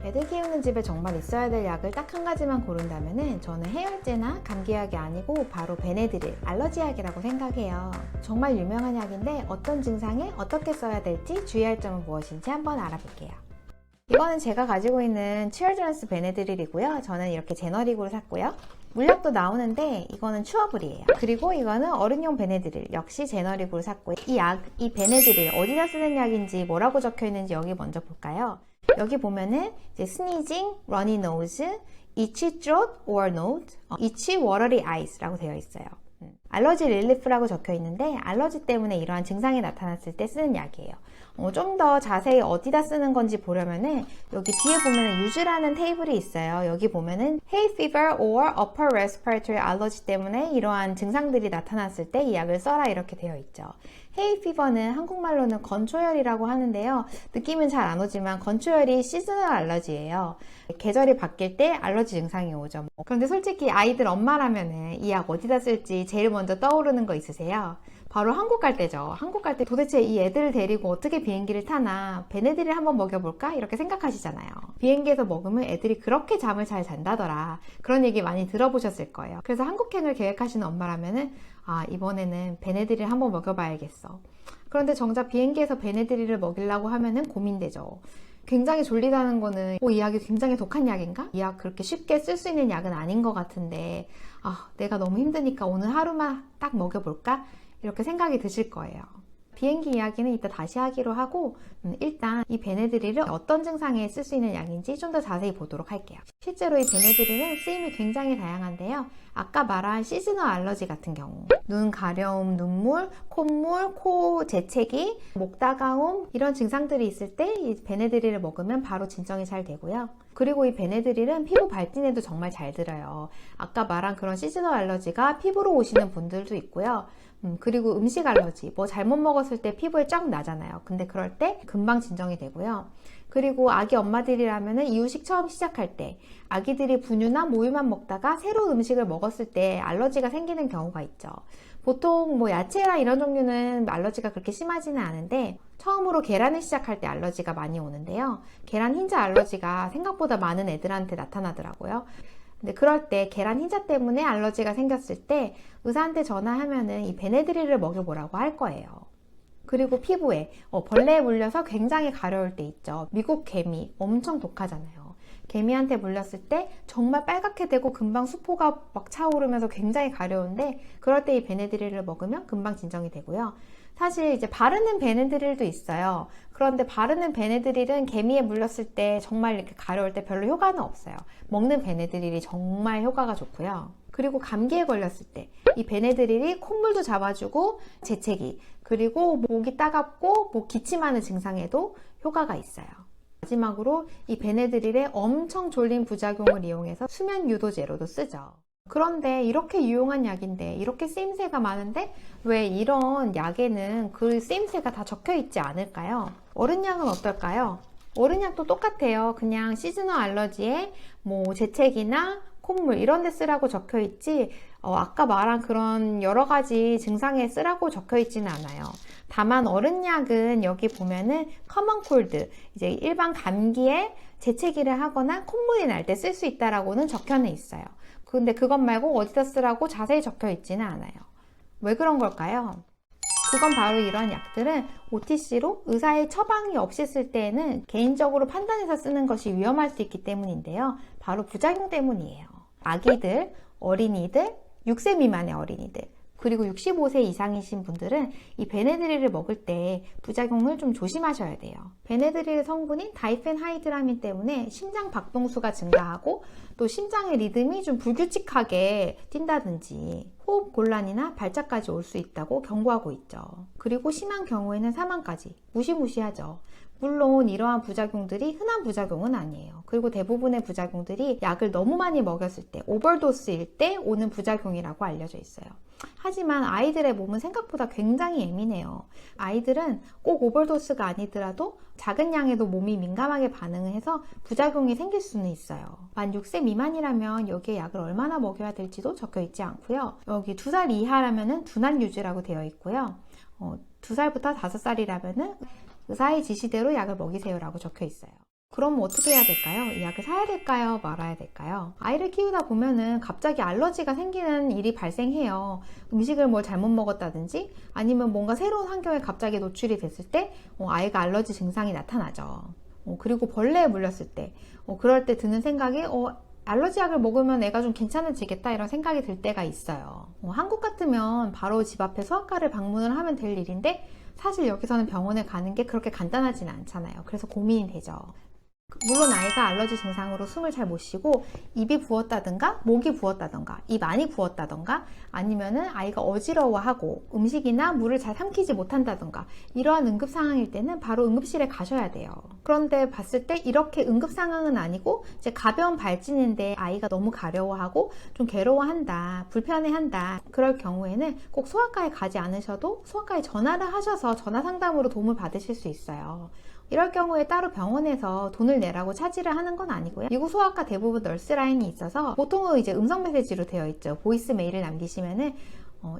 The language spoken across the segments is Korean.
애들 키우는 집에 정말 있어야 될 약을 딱 한 가지만 고른다면은 저는 해열제나 감기약이 아니고 바로 베네드릴, 알러지약이라고 생각해요. 정말 유명한 약인데 어떤 증상에 어떻게 써야 될지 주의할 점은 무엇인지 한번 알아볼게요. 이거는 제가 가지고 있는 치얼드런스 베네드릴이고요. 저는 이렇게 제너릭으로 샀고요. 물약도 나오는데 이거는 추어블이에요. 그리고 이거는 어른용 베네드릴, 역시 제너릭으로 샀고요. 이 베네드릴 어디다 쓰는 약인지 뭐라고 적혀 있는지 여기 먼저 볼까요? 여기 보면은 이제 sneezing, runny nose, itchy throat or nose, itchy watery eyes라고 되어 있어요. 알러지 릴리프라고 적혀 있는데 알러지 때문에 이러한 증상이 나타났을 때 쓰는 약이에요. 좀 더 자세히 어디다 쓰는 건지 보려면은 여기 뒤에 보면은 유즈라는 테이블이 있어요. 여기 보면은 hay fever or upper respiratory allergy 때문에 이러한 증상들이 나타났을 때 이 약을 써라 이렇게 되어 있죠. hay fever는 한국말로는 건초열이라고 하는데요. 느낌은 잘 안 오지만 건초열이 시즈널 알러지예요. 계절이 바뀔 때 알러지 증상이 오죠. 그런데 솔직히 아이들 엄마라면은 이 약 어디다 쓸지 제일 먼저 떠오르는 거 있으세요? 바로 한국 갈 때죠. 한국 갈 때 도대체 이 애들을 데리고 어떻게 비행기를 타나, 베네드릴 한번 먹여볼까? 이렇게 생각하시잖아요. 비행기에서 먹으면 애들이 그렇게 잠을 잘 잔다더라. 그런 얘기 많이 들어보셨을 거예요. 그래서 한국행을 계획하시는 엄마라면은 이번에는 베네드릴 한번 먹여봐야겠어. 그런데 정작 비행기에서 베네드릴을 먹이려고 하면은 고민되죠. 굉장히 졸리다는 거는 이 약이 굉장히 독한 약인가? 이 약 그렇게 쉽게 쓸 수 있는 약은 아닌 것 같은데 내가 너무 힘드니까 오늘 하루만 딱 먹여볼까? 이렇게 생각이 드실 거예요. 비행기 이야기는 이따 다시 하기로 하고 일단 이 베네드릴을 어떤 증상에 쓸 수 있는 약인지 좀 더 자세히 보도록 할게요. 실제로 이 베네드릴은 쓰임이 굉장히 다양한데요. 아까 말한 시즈널 알러지 같은 경우 눈 가려움, 눈물, 콧물, 코 재채기, 목 따가움 이런 증상들이 있을 때 이 베네드릴을 먹으면 바로 진정이 잘 되고요. 그리고 이 베네드릴은 피부 발진에도 정말 잘 들어요. 아까 말한 그런 시즈널 알러지가 피부로 오시는 분들도 있고요. 그리고 음식 알러지, 뭐 잘못 먹었을 때 피부에 쫙 나잖아요. 근데 그럴 때 금방 진정이 되고요. 그리고 아기 엄마들이라면은 이유식 처음 시작할 때 아기들이 분유나 모유만 먹다가 새로운 음식을 먹었을 때 알러지가 생기는 경우가 있죠. 보통 뭐 야채나 이런 종류는 알러지가 그렇게 심하지는 않은데 처음으로 계란을 시작할 때 알러지가 많이 오는데요. 계란 흰자 알러지가 생각보다 많은 애들한테 나타나더라고요. 근데 그럴 때 계란 흰자 때문에 알러지가 생겼을 때 의사한테 전화하면은 이 베네드릴을 먹여보라고 할 거예요. 그리고 피부에 벌레에 물려서 굉장히 가려울 때 있죠. 미국 개미 엄청 독하잖아요. 개미한테 물렸을 때 정말 빨갛게 되고 금방 수포가 막 차오르면서 굉장히 가려운데 그럴 때 이 베네드릴을 먹으면 금방 진정이 되고요. 사실 이제 바르는 베네드릴도 있어요. 그런데 바르는 베네드릴은 개미에 물렸을 때 정말 이렇게 가려울 때 별로 효과는 없어요. 먹는 베네드릴이 정말 효과가 좋고요. 그리고 감기에 걸렸을 때 이 베네드릴이 콧물도 잡아주고 재채기 그리고 목이 따갑고 목 기침하는 증상에도 효과가 있어요. 마지막으로 이 베네드릴의 엄청 졸린 부작용을 이용해서 수면 유도제로도 쓰죠. 그런데 이렇게 유용한 약인데 이렇게 쓰임새가 많은데 왜 이런 약에는 그 쓰임새가 다 적혀 있지 않을까요? 어른약은 어떨까요? 어른약도 똑같아요. 그냥 시즈널 알러지에 뭐 재채기나 콧물 이런 데 쓰라고 적혀 있지 아까 말한 그런 여러 가지 증상에 쓰라고 적혀 있지는 않아요. 다만 어른약은 여기 보면은 커먼 콜드, 이제 일반 감기에 재채기를 하거나 콧물이 날 때 쓸 수 있다라고는 적혀는 있어요. 근데 그것 말고 어디다 쓰라고 자세히 적혀 있지는 않아요. 왜 그런 걸까요? 그건 바로 이런 약들은 OTC로 의사의 처방이 없이 쓸 때에는 개인적으로 판단해서 쓰는 것이 위험할 수 있기 때문인데요. 바로 부작용 때문이에요. 아기들, 어린이들, 6세 미만의 어린이들, 그리고 65세 이상이신 분들은 이 베네드릴을 먹을 때 부작용을 좀 조심하셔야 돼요. 베네드릴 성분인 다이펜하이드라민 때문에 심장 박동수가 증가하고 또 심장의 리듬이 좀 불규칙하게 뛴다든지 호흡 곤란이나 발작까지 올 수 있다고 경고하고 있죠. 그리고 심한 경우에는 사망까지 무시무시하죠. 물론 이러한 부작용들이 흔한 부작용은 아니에요. 그리고 대부분의 부작용들이 약을 너무 많이 먹였을 때, 오버도스일 때 오는 부작용이라고 알려져 있어요. 하지만 아이들의 몸은 생각보다 굉장히 예민해요. 아이들은 꼭 오버도스가 아니더라도 작은 양에도 몸이 민감하게 반응을 해서 부작용이 생길 수는 있어요. 만 6세 미만이라면 여기에 약을 얼마나 먹여야 될지도 적혀 있지 않고요. 여기 2살 이하라면 둔한 유지라고 되어 있고요. 2살부터 5살이라면 의사의 지시대로 약을 먹이세요라고 적혀 있어요. 그럼 어떻게 해야 될까요? 이 약을 사야 될까요? 말아야 될까요? 아이를 키우다 보면은 갑자기 알러지가 생기는 일이 발생해요. 음식을 뭘 잘못 먹었다든지 아니면 뭔가 새로운 환경에 갑자기 노출이 됐을 때 아이가 알러지 증상이 나타나죠. 그리고 벌레에 물렸을 때 그럴 때 드는 생각이 알러지 약을 먹으면 애가 좀 괜찮아지겠다 이런 생각이 들 때가 있어요. 한국 같으면 바로 집 앞에 소아과를 방문을 하면 될 일인데 사실 여기서는 병원에 가는 게 그렇게 간단하지는 않잖아요. 그래서 고민이 되죠. 물론 아이가 알러지 증상으로 숨을 잘 못 쉬고 입이 부었다든가 목이 부었다든가 입 안이 부었다든가 아니면은 아이가 어지러워하고 음식이나 물을 잘 삼키지 못한다든가 이러한 응급 상황일 때는 바로 응급실에 가셔야 돼요. 그런데 봤을 때 이렇게 응급 상황은 아니고 이제 가벼운 발진인데 아이가 너무 가려워하고 좀 괴로워한다, 불편해한다 그럴 경우에는 꼭 소아과에 가지 않으셔도 소아과에 전화를 하셔서 전화 상담으로 도움을 받으실 수 있어요. 이럴 경우에 따로 병원에서 돈을 내라고 차지를 하는 건 아니고요. 미국 소아과 대부분 널스라인이 있어서 보통은 이제 음성 메시지로 되어 있죠. 보이스 메일을 남기시면은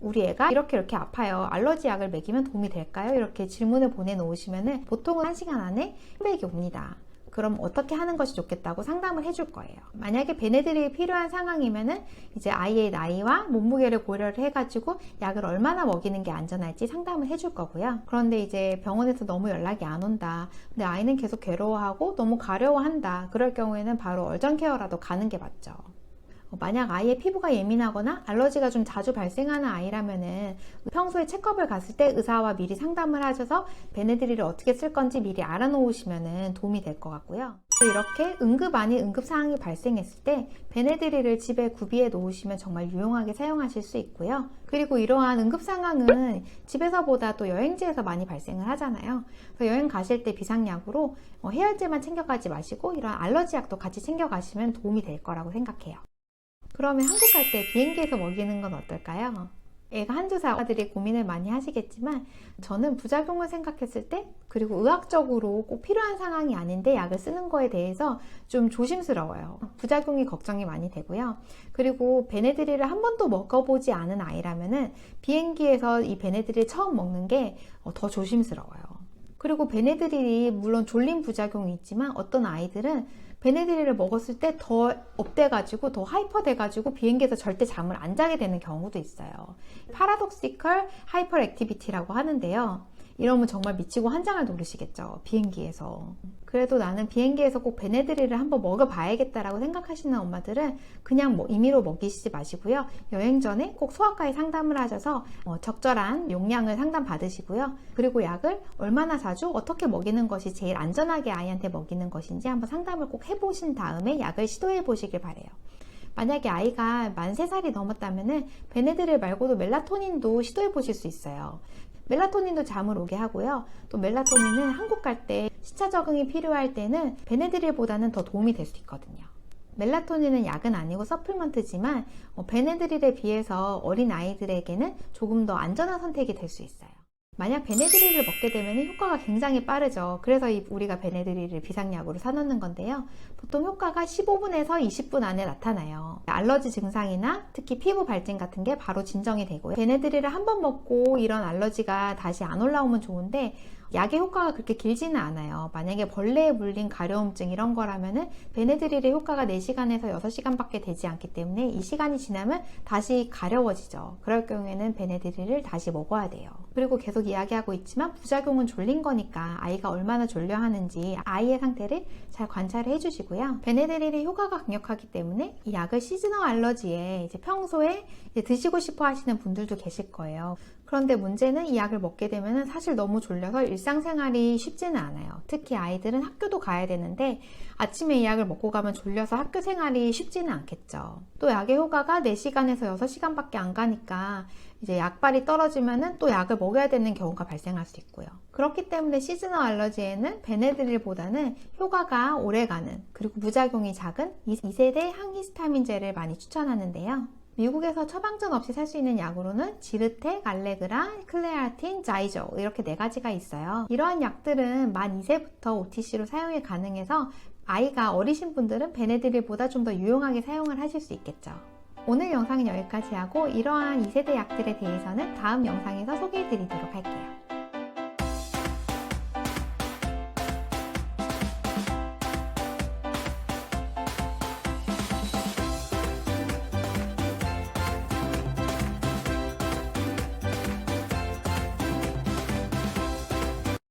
우리 애가 이렇게 아파요. 알러지 약을 먹이면 도움이 될까요? 이렇게 질문을 보내놓으시면은 보통은 1시간 안에 피드백이 옵니다. 그럼 어떻게 하는 것이 좋겠다고 상담을 해줄 거예요. 만약에 베네드릴이 필요한 상황이면은 이제 아이의 나이와 몸무게를 고려를 해가지고 약을 얼마나 먹이는 게 안전할지 상담을 해줄 거고요. 그런데 이제 병원에서 너무 연락이 안 온다. 근데 아이는 계속 괴로워하고 너무 가려워한다. 그럴 경우에는 바로 얼전케어라도 가는 게 맞죠. 만약 아이의 피부가 예민하거나 알러지가 좀 자주 발생하는 아이라면은 평소에 체크업을 갔을 때 의사와 미리 상담을 하셔서 베네드릴을 어떻게 쓸 건지 미리 알아놓으시면 도움이 될 것 같고요. 이렇게 응급 아닌 응급 상황이 발생했을 때 베네드릴을 집에 구비해 놓으시면 정말 유용하게 사용하실 수 있고요. 그리고 이러한 응급 상황은 집에서보다 또 여행지에서 많이 발생을 하잖아요. 그래서 여행 가실 때 비상약으로 해열제만 챙겨가지 마시고 이런 알러지 약도 같이 챙겨가시면 도움이 될 거라고 생각해요. 그러면 한국 갈 때 비행기에서 먹이는 건 어떨까요? 애가 한두 살들이 고민을 많이 하시겠지만 저는 부작용을 생각했을 때 그리고 의학적으로 꼭 필요한 상황이 아닌데 약을 쓰는 거에 대해서 좀 조심스러워요. 부작용이 걱정이 많이 되고요. 그리고 베네드릴을 한 번도 먹어보지 않은 아이라면은 비행기에서 이 베네드릴 처음 먹는 게 더 조심스러워요. 그리고 베네드릴이 물론 졸림 부작용이 있지만 어떤 아이들은 베네드릴을 먹었을 때 더 업돼가지고 더 하이퍼 돼가지고 비행기에서 절대 잠을 안 자게 되는 경우도 있어요. 파라독시컬 하이퍼 액티비티라고 하는데요. 이러면 정말 미치고 환장을 노리시겠죠. 비행기에서. 그래도 나는 비행기에서 꼭 베네드릴을 한번 먹어봐야겠다라고 생각하시는 엄마들은 그냥 임의로 먹이시지 마시고요. 여행 전에 꼭 소아과에 상담을 하셔서 적절한 용량을 상담 받으시고요. 그리고 약을 얼마나 자주 어떻게 먹이는 것이 제일 안전하게 아이한테 먹이는 것인지 한번 상담을 꼭 해보신 다음에 약을 시도해 보시길 바래요. 만약에 아이가 만 3살이 넘었다면 베네드릴 말고도 멜라토닌도 시도해 보실 수 있어요. 멜라토닌도 잠을 오게 하고요. 또 멜라토닌은 한국 갈 때 시차 적응이 필요할 때는 베네드릴보다는 더 도움이 될 수 있거든요. 멜라토닌은 약은 아니고 서플먼트지만 베네드릴에 비해서 어린 아이들에게는 조금 더 안전한 선택이 될 수 있어요. 만약 베네드릴을 먹게 되면 효과가 굉장히 빠르죠. 그래서 우리가 베네드릴을 비상약으로 사놓는 건데요. 보통 효과가 15분에서 20분 안에 나타나요. 알러지 증상이나 특히 피부 발진 같은 게 바로 진정이 되고요. 베네드릴을 한 번 먹고 이런 알러지가 다시 안 올라오면 좋은데 약의 효과가 그렇게 길지는 않아요. 만약에 벌레에 물린 가려움증 이런 거라면은 베네드릴의 효과가 4시간에서 6시간밖에 되지 않기 때문에 이 시간이 지나면 다시 가려워지죠. 그럴 경우에는 베네드릴을 다시 먹어야 돼요. 그리고 계속 이야기하고 있지만 부작용은 졸린 거니까 아이가 얼마나 졸려하는지 아이의 상태를 잘 관찰을 해주시고요. 베네드릴의 효과가 강력하기 때문에 이 약을 시즈널 알러지에 이제 평소에 이제 드시고 싶어 하시는 분들도 계실 거예요. 그런데 문제는 이 약을 먹게 되면 사실 너무 졸려서 일상생활이 쉽지는 않아요. 특히 아이들은 학교도 가야 되는데 아침에 이 약을 먹고 가면 졸려서 학교 생활이 쉽지는 않겠죠. 또 약의 효과가 4시간에서 6시간밖에 안 가니까 이제 약발이 떨어지면은 또 약을 먹여야 되는 경우가 발생할 수 있고요. 그렇기 때문에 시즈널 알러지에는 베네드릴보다는 효과가 오래가는 그리고 부작용이 작은 2세대 항히스타민제를 많이 추천하는데요. 미국에서 처방전 없이 살 수 있는 약으로는 지르텍, 알레그라, 클레아틴, 자이저 이렇게 4가지가 있어요. 이러한 약들은 만 2세부터 OTC로 사용이 가능해서 아이가 어리신 분들은 베네드릴보다 좀 더 유용하게 사용을 하실 수 있겠죠. 오늘 영상은 여기까지 하고 이러한 2세대 약들에 대해서는 다음 영상에서 소개해 드리도록 할게요.